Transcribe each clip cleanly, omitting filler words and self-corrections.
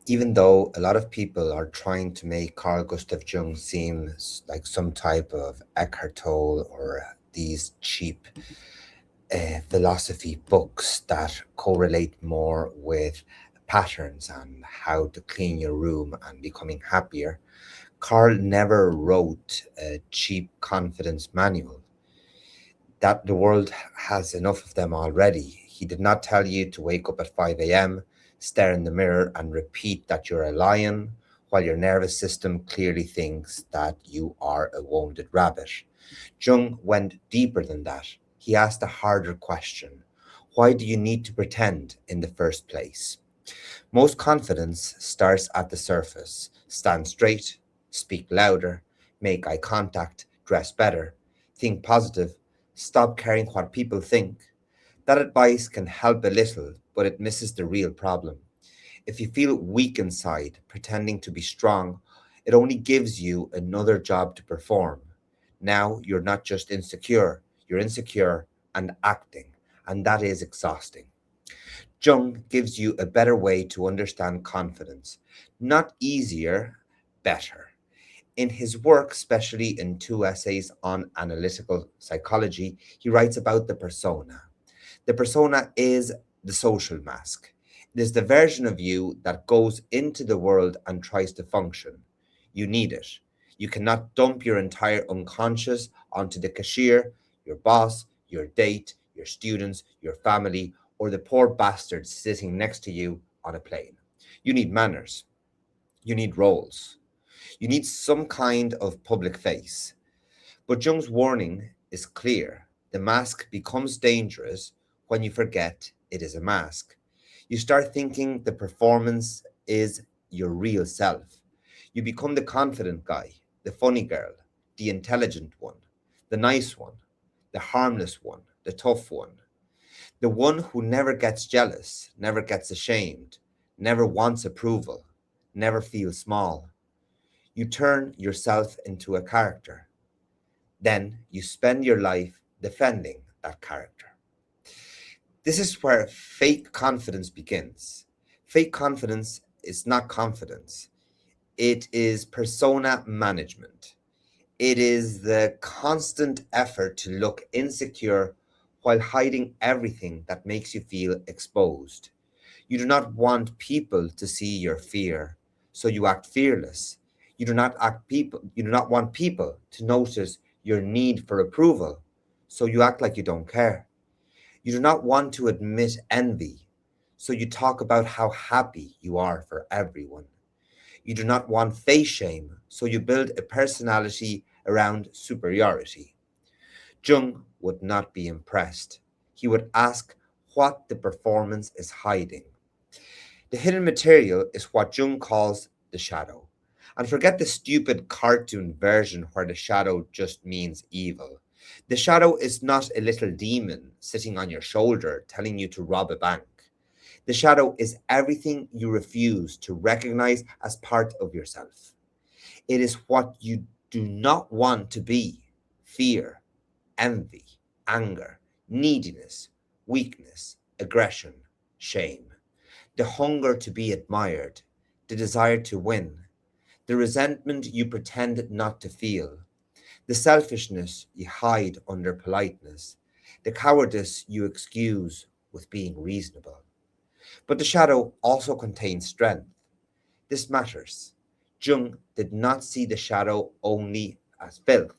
Even though a lot of people are trying to make Carl Gustav Jung seem like some type of Eckhart Tolle or these cheap philosophy books that correlate more with patterns and how to clean your room and becoming happier, Carl never wrote a cheap confidence manual. That the world has enough of them already. He did not tell you to wake up at 5 a.m., stare in the mirror, and repeat that you're a lion while your nervous system clearly thinks that you are a wounded rabbit. Jung went deeper than that. He asked a harder question: why do you need to pretend in the first place? Most confidence starts at the surface. Stand straight, speak louder, make eye contact, dress better, think positive, stop caring what people think. That advice can help a little, but it misses the real problem. If you feel weak inside, pretending to be strong, it only gives you another job to perform. Now you're not just insecure, you're insecure and acting, and that is exhausting. Jung gives you a better way to understand confidence. Not easier, better. In his work, especially in two essays on analytical psychology, he writes about the persona. The persona is the social mask. It is the version of you that goes into the world and tries to function. You need it. You cannot dump your entire unconscious onto the cashier, your boss, your date, your students, your family, or the poor bastard sitting next to you on a plane. You need manners. You need roles. You need some kind of public face. But Jung's warning is clear. The mask becomes dangerous when you forget it is a mask. You start thinking the performance is your real self. You become the confident guy, the funny girl, the intelligent one, the nice one, the harmless one, the tough one, the one who never gets jealous, never gets ashamed, never wants approval, never feels small. You turn yourself into a character. Then you spend your life defending that character. This is where fake confidence begins. Fake confidence is not confidence, it is persona management. It is the constant effort to look insecure while hiding everything that makes you feel exposed. You do not want people to see your fear, so you act fearless. You do not want people to notice your need for approval, so you act like you don't care. You do not want to admit envy, so you talk about how happy you are for everyone. You do not want face shame, so you build a personality around superiority. Jung would not be impressed. He would ask what the performance is hiding. The hidden material is what Jung calls the shadow. And forget the stupid cartoon version where the shadow just means evil. The shadow is not a little demon sitting on your shoulder telling you to rob a bank. The shadow is everything you refuse to recognize as part of yourself. It is what you do not want to be: fear, envy, anger, neediness, weakness, aggression, shame, the hunger to be admired, the desire to win, the resentment you pretend not to feel, the selfishness you hide under politeness, the cowardice you excuse with being reasonable. But the shadow also contains strength. This matters. Jung did not see the shadow only as filth.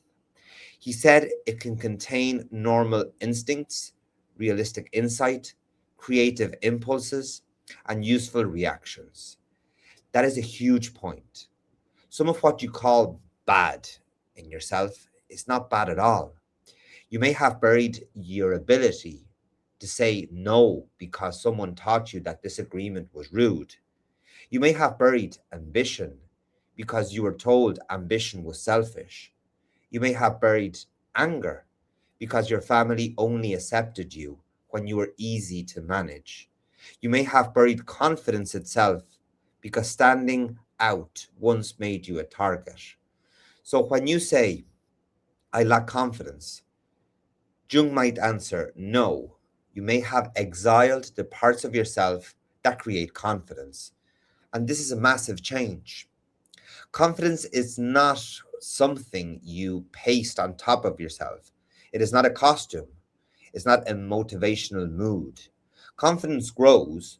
He said it can contain normal instincts, realistic insight, creative impulses, and useful reactions. That is a huge point. Some of what you call bad in yourself is not bad at all. You may have buried your ability to say no because someone taught you that disagreement was rude. You may have buried ambition because you were told ambition was selfish. You may have buried anger because your family only accepted you when you were easy to manage. You may have buried confidence itself because standing out once made you a target. So when you say, I lack confidence, Jung might answer, no. You may have exiled the parts of yourself that create confidence. And this is a massive change. Confidence is not something you paste on top of yourself. It is not a costume. It's not a motivational mood. Confidence grows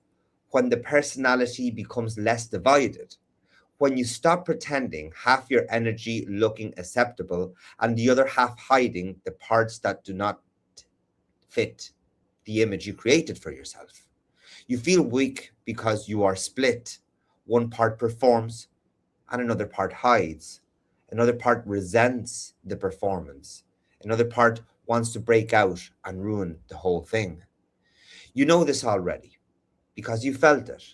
when the personality becomes less divided, when you stop pretending half your energy looking acceptable and the other half hiding the parts that do not fit the image you created for yourself. You feel weak because you are split. One part performs and another part hides. Another part resents the performance. Another part wants to break out and ruin the whole thing. You know this already because you felt it.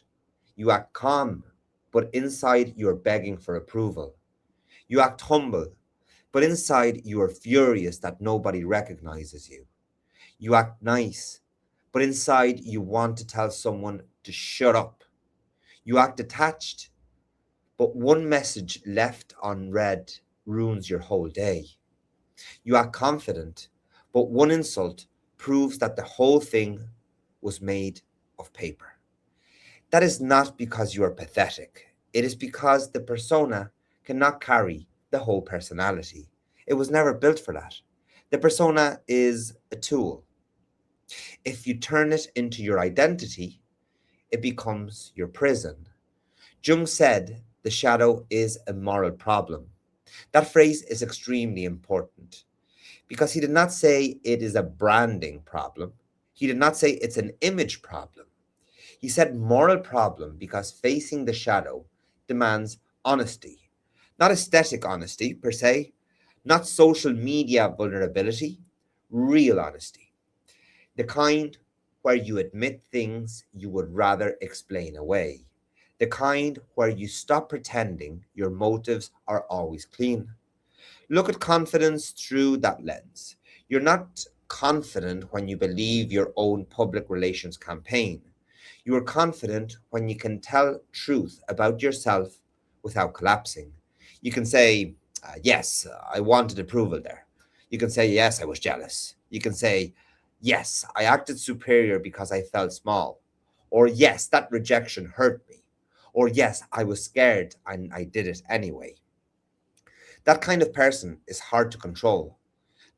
You act calm, but inside you are begging for approval. You act humble, but inside you are furious that nobody recognizes you. You act nice, but inside you want to tell someone to shut up. You act attached, but one message left unread ruins your whole day. You act confident, but one insult proves that the whole thing was made of paper. That is not because you are pathetic. It is because the persona cannot carry the whole personality. It was never built for that. The persona is a tool. If you turn it into your identity, it becomes your prison. Jung said the shadow is a moral problem. That phrase is extremely important because he did not say it is a branding problem. He did not say it's an image problem. He said moral problem because facing the shadow demands honesty. Not aesthetic honesty per se, not social media vulnerability, real honesty. The kind where you admit things you would rather explain away. The kind where you stop pretending your motives are always clean. Look at confidence through that lens. You're not confident when you believe your own public relations campaign. You are confident when you can tell truth about yourself without collapsing. You can say, yes, I wanted approval there. You can say, yes, I was jealous. You can say, yes, I acted superior because I felt small. Or, yes, that rejection hurt me. Or, yes, I was scared and I did it anyway. That kind of person is hard to control,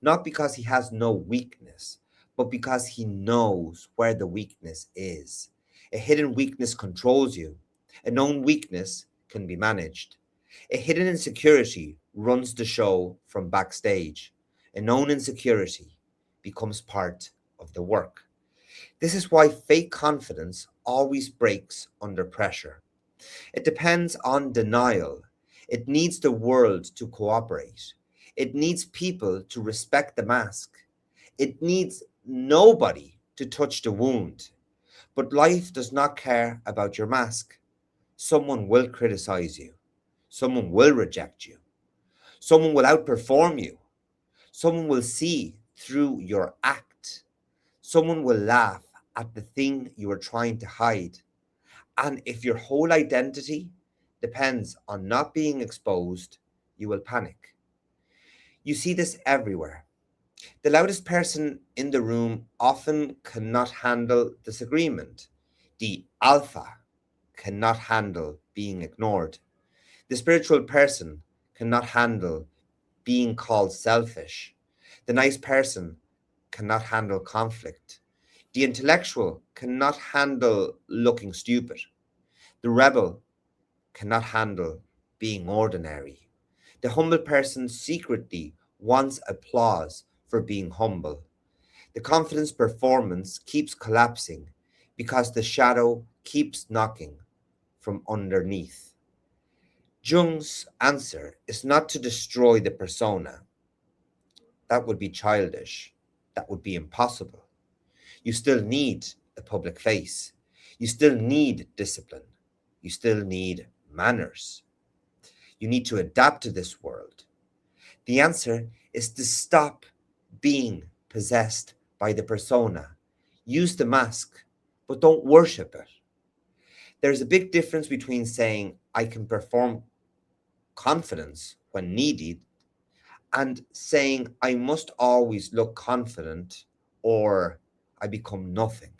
not because he has no weakness, but because he knows where the weakness is. A hidden weakness controls you. A known weakness can be managed. A hidden insecurity runs the show from backstage. A known insecurity becomes part of the work. This is why fake confidence always breaks under pressure. It depends on denial. It needs the world to cooperate. It needs people to respect the mask. It needs nobody to touch the wound. But life does not care about your mask. Someone will criticize you. Someone will reject you. Someone will outperform you. Someone will see through your act. Someone will laugh at the thing you are trying to hide. And if your whole identity depends on not being exposed, you will panic. You see this everywhere. The loudest person in the room often cannot handle disagreement. The alpha cannot handle being ignored. The spiritual person cannot handle being called selfish. The nice person cannot handle conflict. The intellectual cannot handle looking stupid. The rebel cannot handle being ordinary. The humble person secretly wants applause for being humble. The confidence performance keeps collapsing because the shadow keeps knocking from underneath. Jung's answer is not to destroy the persona. That would be childish. That would be impossible. You still need a public face. You still need discipline. You still need manners. You need to adapt to this world. The answer is to stop being possessed by the persona. Use the mask, but don't worship it. There's a big difference between saying, I can perform confidence when needed, and saying, I must always look confident or I become nothing.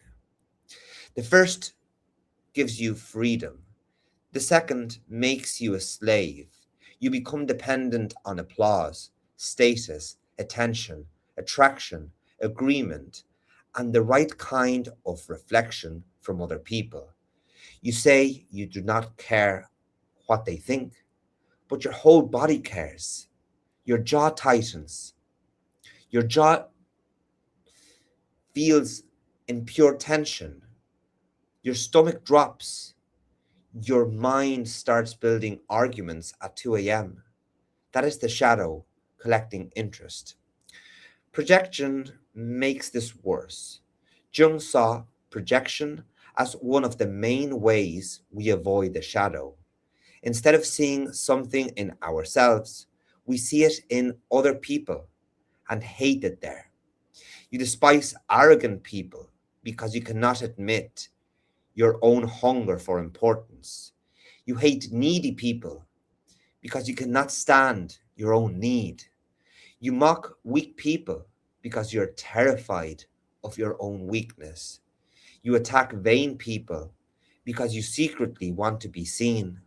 The first gives you freedom, The second makes you a slave. You become dependent on applause, status, attention, attraction, agreement, and the right kind of reflection from other people. You say you do not care what they think, but your whole body cares. Your jaw tightens. Your jaw feels in pure tension. Your stomach drops. Your mind starts building arguments at 2 a.m. That is the shadow collecting interest. Projection makes this worse. Jung saw projection as one of the main ways we avoid the shadow. Instead of seeing something in ourselves, we see it in other people and hate it there. You despise arrogant people because you cannot admit your own hunger for importance. You hate needy people because you cannot stand your own need. You mock weak people because you're terrified of your own weakness. You attack vain people because you secretly want to be seen.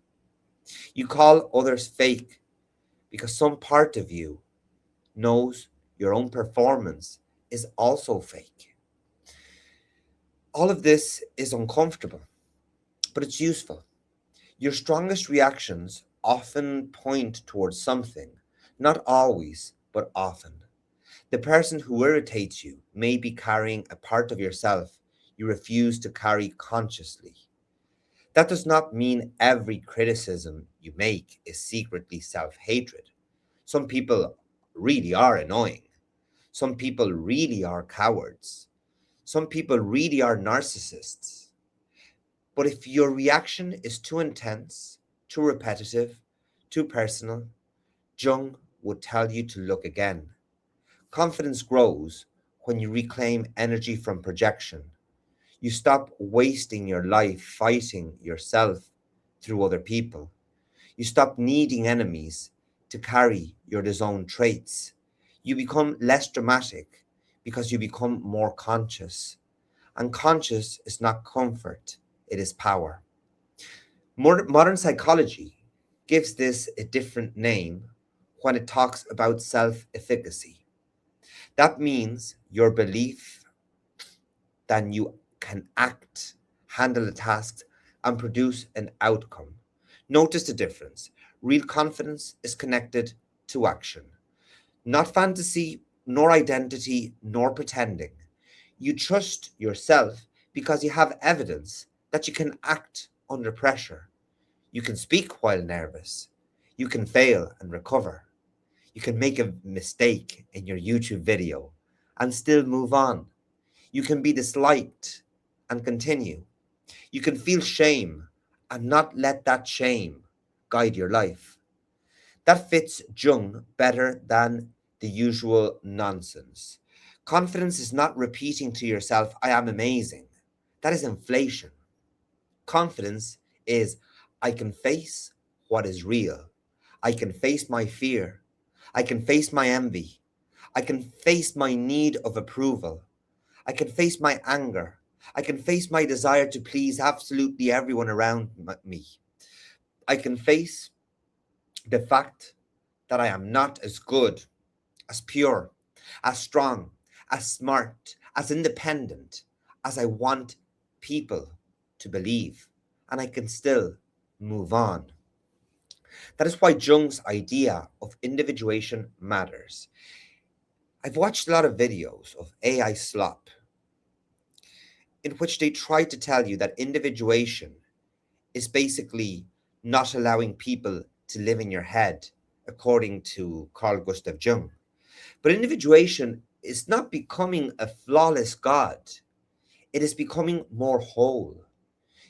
You call others fake because some part of you knows your own performance is also fake. All of this is uncomfortable, but it's useful. Your strongest reactions often point towards something, not always, but often. The person who irritates you may be carrying a part of yourself you refuse to carry consciously. That does not mean every criticism you make is secretly self hatred. Some people really are annoying. Some people really are cowards. Some people really are narcissists. But if your reaction is too intense, too repetitive, too personal, Jung would tell you to look again. Confidence grows when you reclaim energy from projection. You stop wasting your life fighting yourself through other people. You stop needing enemies to carry your disowned traits. You become less dramatic because you become more conscious. And conscious is not comfort, it is power. Modern psychology gives this a different name when it talks about self efficacy. That means your belief that you can act, handle a task, and produce an outcome. Notice the difference. Real confidence is connected to action, not fantasy, nor identity, nor pretending. You trust yourself because you have evidence that you can act under pressure. You can speak while nervous. You can fail and recover. You can make a mistake in your YouTube video and still move on. You can be disliked and continue. You can feel shame and not let that shame guide your life. That fits Jung better than the usual nonsense. Confidence is not repeating to yourself, I am amazing. That is inflation. Confidence is, I can face what is real. I can face my fear. I can face my envy. I can face my need of approval. I can face my anger. I can face my desire to please absolutely everyone around me. I can face the fact that I am not as good, as pure, as strong, as smart, as independent as I want people to believe. And I can still move on. That is why Jung's idea of individuation matters. I've watched a lot of videos of AI Slop in which they try to tell you that individuation is basically not allowing people to live in your head, according to Carl Gustav Jung. But individuation is not becoming a flawless God, it is becoming more whole.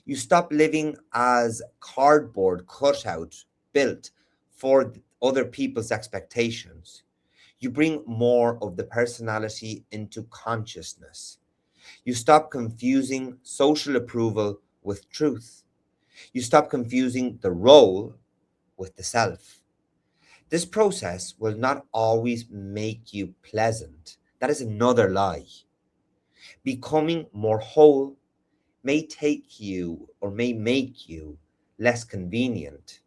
You stop living as cardboard cutout built for other people's expectations. You bring more of the personality into consciousness. You stop confusing social approval with truth. You stop confusing the role with the self. This process will not always make you pleasant. That is another lie. Becoming more whole may take you or may make you less convenient.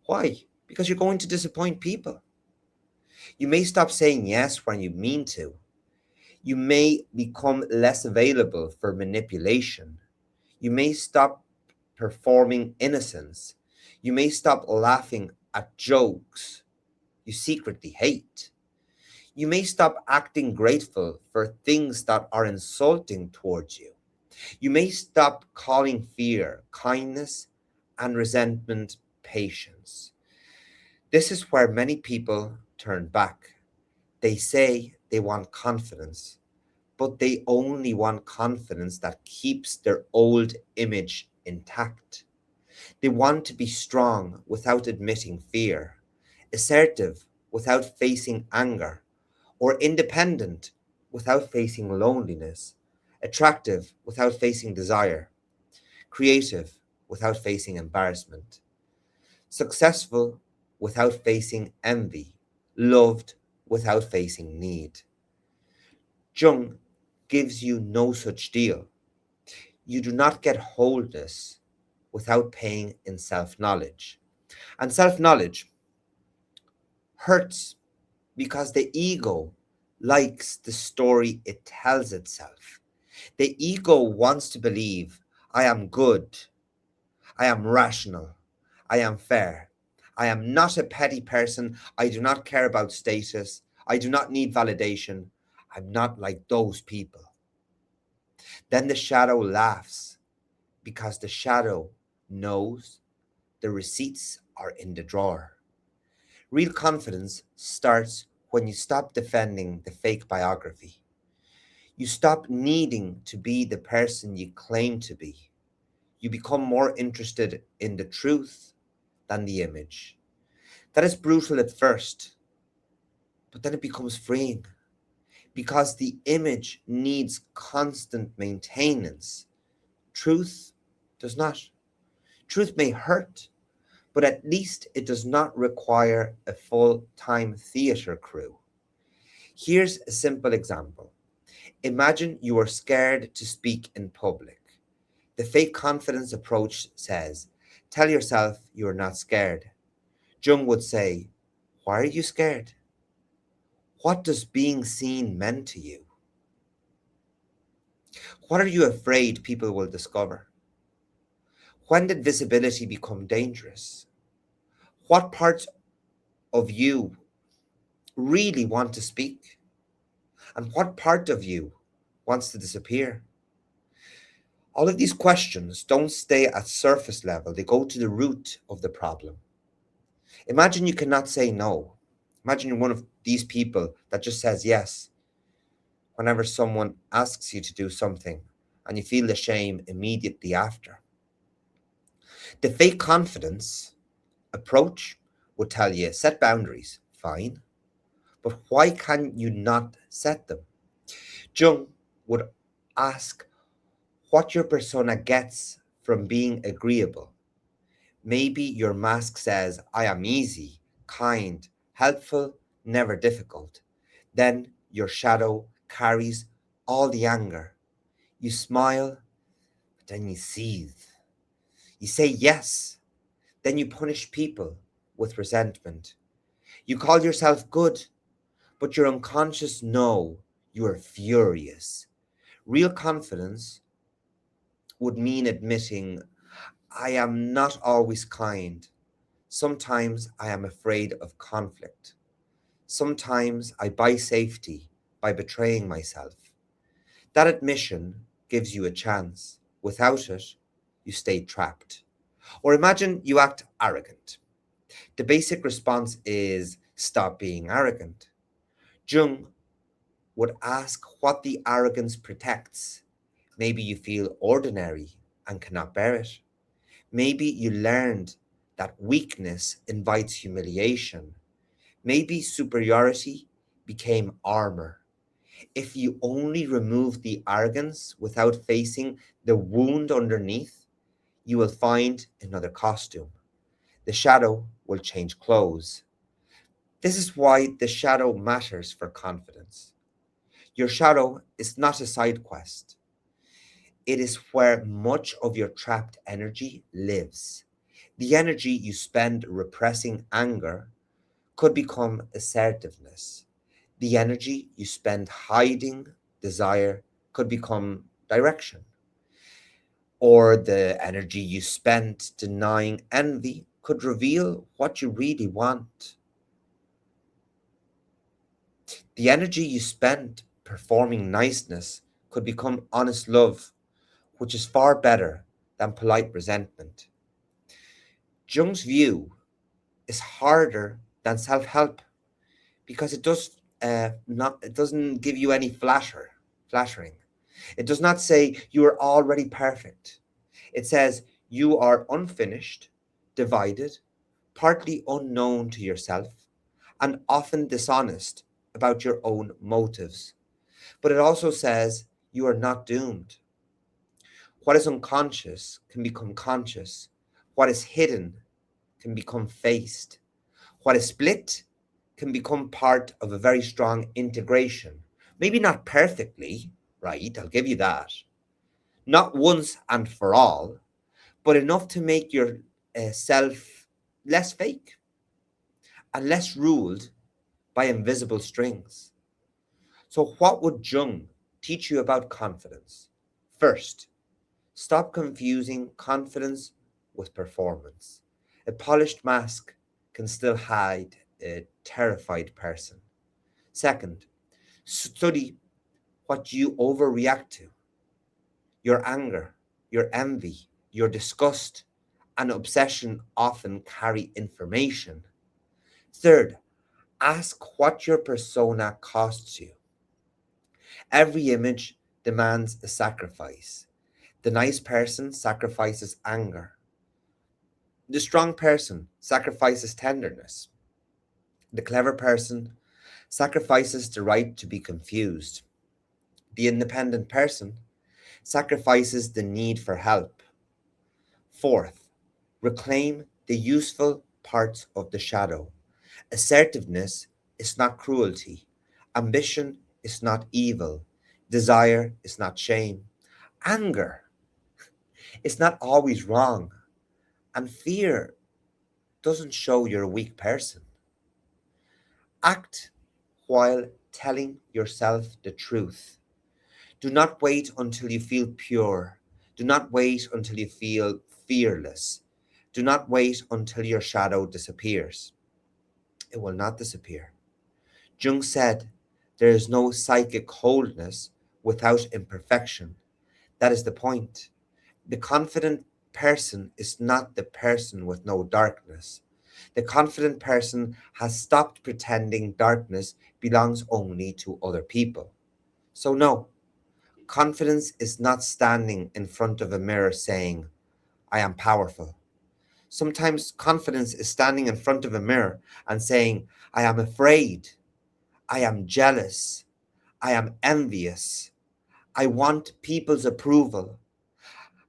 Why? Because you're going to disappoint people. You may stop saying yes when you mean to. You may become less available for manipulation. You may stop performing innocence. You may stop laughing at jokes you secretly hate. You may stop acting grateful for things that are insulting towards you. You may stop calling fear kindness and resentment patience. This is where many people turn back. They say they want confidence, but they only want confidence that keeps their old image intact. They want to be strong without admitting fear, assertive without facing anger, or independent without facing loneliness, attractive without facing desire, creative without facing embarrassment, successful without facing envy, loved without facing need. Jung gives you no such deal. You do not get wholeness without paying in self knowledge. And self knowledge hurts because the ego likes the story it tells itself. The ego wants to believe I am good, I am rational, I am fair, I am not a petty person, I do not care about status, I do not need validation, I'm not like those people. Then the shadow laughs because the shadow knows the receipts are in the drawer. Real confidence starts when you stop defending the fake biography. You stop needing to be the person you claim to be. You become more interested in the truth than the image. That is brutal at first, but then it becomes freeing because the image needs constant maintenance. Truth does not. Truth may hurt, but at least it does not require a full time theatre crew. Here's a simple example. Imagine you are scared to speak in public. The fake confidence approach says, tell yourself you are not scared. Jung would say, why are you scared? What does being seen mean to you? What are you afraid people will discover? When did visibility become dangerous? What parts of you really want to speak? And what part of you wants to disappear? All of these questions don't stay at surface level, they go to the root of the problem. Imagine you cannot say no. Imagine you're one of these people that just says yes whenever someone asks you to do something and you feel the shame immediately after. The fake confidence approach would tell you set boundaries, fine, but why can you not set them? Jung would ask what your persona gets from being agreeable. Maybe your mask says, I am easy, kind, helpful, never difficult. Then your shadow carries all the anger. You smile, but then you seethe. You say yes, then you punish people with resentment. You call yourself good, but your unconscious know you are furious. Real confidence would mean admitting, I am not always kind. Sometimes I am afraid of conflict. Sometimes I buy safety by betraying myself. That admission gives you a chance. Without it, you stay trapped. Or imagine you act arrogant. The basic response is stop being arrogant. Jung would ask what the arrogance protects. Maybe you feel ordinary and cannot bear it. Maybe you learned that weakness invites humiliation. Maybe superiority became armor. If you only remove the arrogance without facing the wound underneath, you will find another costume. The shadow will change clothes. This is why the shadow matters for confidence. Your shadow is not a side quest, it is where much of your trapped energy lives. The energy you spend repressing anger could become assertiveness. The energy you spend hiding desire could become direction. Or the energy you spent denying envy could reveal what you really want. The energy you spent performing niceness could become honest love, which is far better than polite resentment. Jung's view is harder than self-help because it doesn't give you any flattering. It does not say you are already perfect. It says you are unfinished, divided, partly unknown to yourself, and often dishonest about your own motives. But it also says you are not doomed. What is unconscious can become conscious. What is hidden can become faced. What is split can become part of a very strong integration. Maybe not perfectly, right? I'll give you that. Not once and for all, but enough to make your self less fake and less ruled by invisible strings. So, what would Jung teach you about confidence? First, stop confusing confidence with performance. A polished mask can still hide a terrified person. Second, study what you overreact to. Your anger, your envy, your disgust, and obsession often carry information. Third, ask what your persona costs you. Every image demands a sacrifice. The nice person sacrifices anger. The strong person sacrifices tenderness. The clever person sacrifices the right to be confused. The independent person sacrifices the need for help. Fourth, reclaim the useful parts of the shadow. Assertiveness is not cruelty. Ambition is not evil. Desire is not shame. Anger is not always wrong. And fear doesn't show you're a weak person. Act while telling yourself the truth. Do not wait until you feel pure. Do not wait until you feel fearless. Do not wait until your shadow disappears. It will not disappear. Jung said, there is no psychic wholeness without imperfection. That is the point. The confident person is not the person with no darkness. The confident person has stopped pretending darkness belongs only to other people. So, no, confidence is not standing in front of a mirror saying, I am powerful. Sometimes confidence is standing in front of a mirror and saying, I am afraid, I am jealous, I am envious, I want people's approval,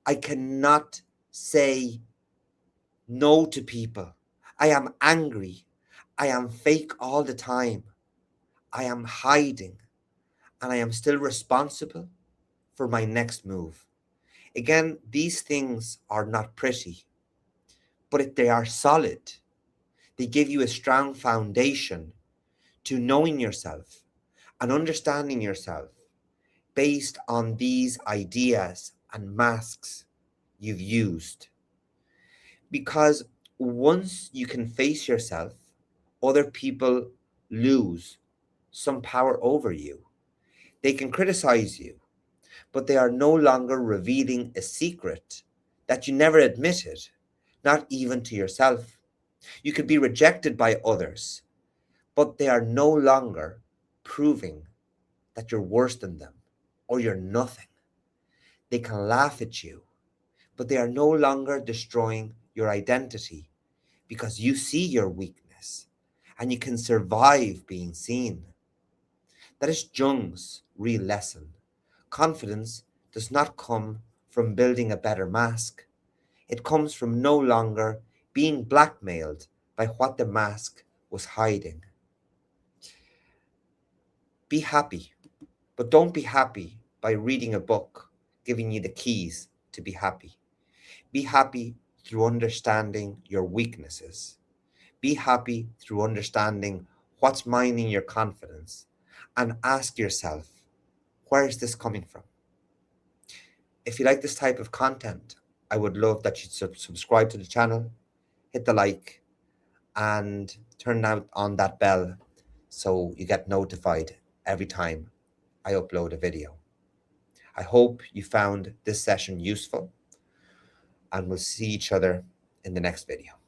I cannot say no to people, I am angry, I am fake all the time, I am hiding, and I am still responsible for my next move. Again, these things are not pretty, but if they are solid, they give you a strong foundation to knowing yourself and understanding yourself based on these ideas and masks you've used. Because once you can face yourself, other people lose some power over you. They can criticize you, but they are no longer revealing a secret that you never admitted, not even to yourself. You could be rejected by others, but they are no longer proving that you're worse than them or you're nothing. They can laugh at you, but they are no longer destroying your identity because you see your weakness and you can survive being seen. That is Jung's real lesson. Confidence does not come from building a better mask, it comes from no longer being blackmailed by what the mask was hiding. Be happy, but don't be happy by reading a book giving you the keys to be happy. Be happy through understanding your weaknesses. Be happy through understanding what's mining your confidence, and ask yourself, where is this coming from? If you like this type of content, I would love that you subscribe to the channel, hit the like, and turn out on that bell so you get notified every time I upload a video. I hope you found this session useful, and we'll see each other in the next video.